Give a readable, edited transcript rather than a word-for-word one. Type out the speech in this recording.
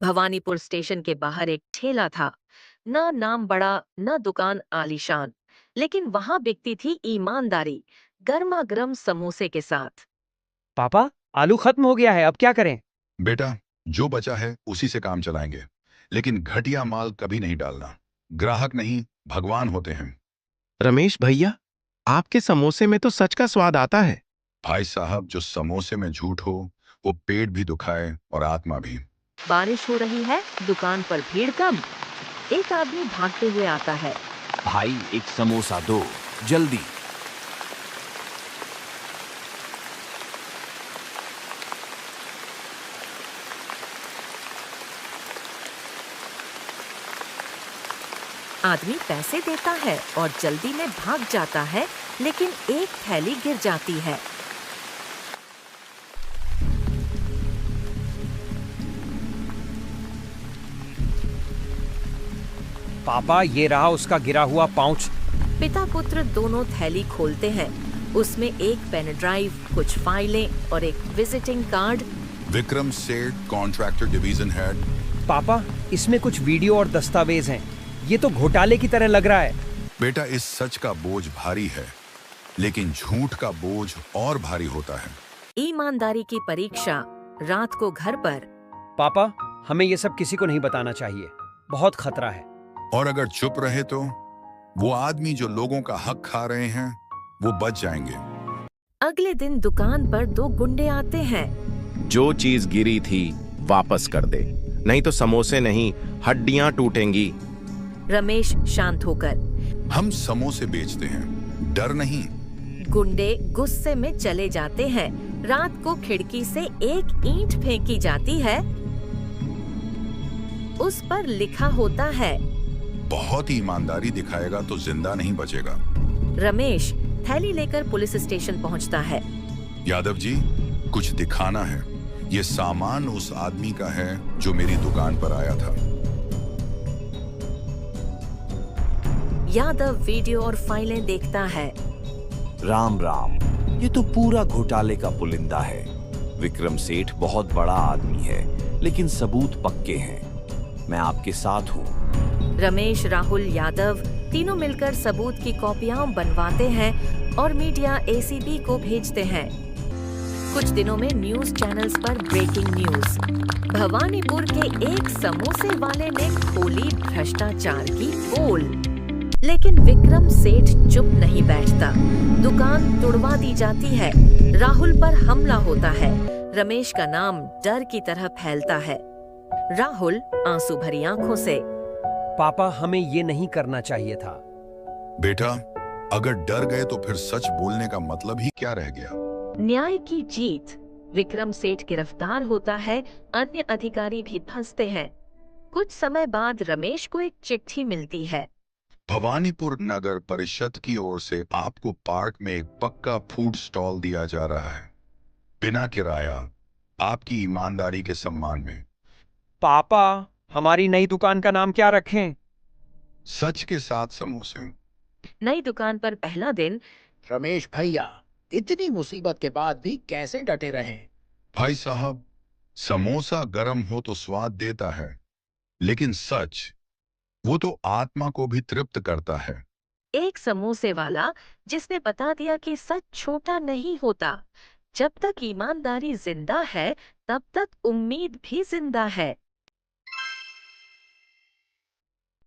Bhawanipur station के बाहर एक ठेला था। न नाम बड़ा, न दुकान आलीशान, लेकिन वहां बिकती थी ईमानदारी, गर्मा गर्म समोसे के साथ। पापा, आलू खत्म हो गया है, अब क्या करें? बेटा, जो बचा है उसी से काम चलाएंगे, लेकिन घटिया माल कभी नहीं डालना। ग्राहक नहीं, भगवान होते हैं। रमेश भैया, आपके समोसे में तो सच का स्वाद आता है। भाई साहब, जो समोसे में झूठ हो वो पेट भी दुखाए और आत्मा भी। बारिश हो रही है, दुकान पर भीड़ कम। एक आदमी भागते हुए आता है। भाई, एक समोसा दो, जल्दी। आदमी पैसे देता है और जल्दी में भाग जाता है, लेकिन एक थैली गिर जाती है। पापा, ये रहा उसका गिरा हुआ पाउच। पिता पुत्र दोनों थैली खोलते हैं। उसमें एक पेन ड्राइव, कुछ फाइलें और एक visiting card. Vikram Seth, contractor division head. पापा, इसमें कुछ वीडियो और दस्तावेज हैं। ये तो घोटाले की तरह लग रहा है। बेटा, इस सच का बोझ भारी है, लेकिन झूठ का बोझ और भारी होता है। ईमानदारी की परीक्षा। रात को घर पर। पापा, हमें ये सब किसी को नहीं बताना चाहिए, बहुत खतरा है। और अगर चुप रहे तो वो आदमी जो लोगों का हक खा रहे हैं वो बच जाएंगे। अगले दिन दुकान पर दो गुंडे आते हैं। जो चीज गिरी थी वापस कर दे, नहीं तो समोसे नहीं, हड्डियां टूटेंगी। रमेश शांत होकर। हम समोसे बेचते हैं, डर नहीं। गुंडे गुस्से में चले जाते हैं। रात को खिड़की से एक ईंट फेंकी जाती है। उस पर लिखा होता है, बहुत ईमानदारी दिखाएगा तो जिंदा नहीं बचेगा। रमेश थैली लेकर पुलिस स्टेशन पहुंचता है। यादव जी, कुछ दिखाना है। ये सामान उस आदमी का है जो मेरी दुकान पर आया था। यादव वीडियो और फाइलें देखता है। राम राम, ये तो पूरा घोटाले का पुलिंदा है। विक्रम सेठ बहुत बड़ा आदमी है, लेकिन सबूत पक्के हैं। मैं आपके साथ हूँ। रमेश, राहुल, यादव तीनों मिलकर सबूत की कॉपियां बनवाते हैं और मीडिया एसीबी को भेजते हैं। कुछ दिनों में न्यूज चैनल्स पर ब्रेकिंग न्यूज। भवानीपुर के एक समोसे वाले ने खोली भ्रष्टाचार की पोल। लेकिन विक्रम सेठ चुप नहीं बैठता। दुकान तुड़वा दी जाती है। राहुल पर हमला होता है। रमेश का नाम डर की तरह फैलता है। राहुल आंसू भरी आंखों से। पापा, हमें ये नहीं करना चाहिए था। बेटा, अगर डर गए तो फिर सच बोलने का मतलब ही क्या रह गया। न्याय की जीत। विक्रम सेठ गिरफ्तार होता है। अन्य अधिकारी भी फंसते हैं। कुछ समय बाद रमेश को एक चिट्ठी मिलती है। भवानीपुर नगर परिषद की ओर से आपको पार्क में एक पक्का फूड स्टॉल दिया जा रहा है, बिना किराया, आपकी ईमानदारी के सम्मान में। पापा, हमारी नई दुकान का नाम क्या रखें? सच के साथ समोसे। नई दुकान पर पहला दिन। रमेश भैया, इतनी मुसीबत के बाद भी कैसे डटे रहे? भाई साहब, समोसा गरम हो तो स्वाद देता है, लेकिन सच, वो तो आत्मा को भी तृप्त करता है। एक समोसे वाला जिसने बता दिया कि सच छोटा नहीं होता। जब तक ईमानदारी जिंदा है, तब तक उम्मीद भी जिंदा है।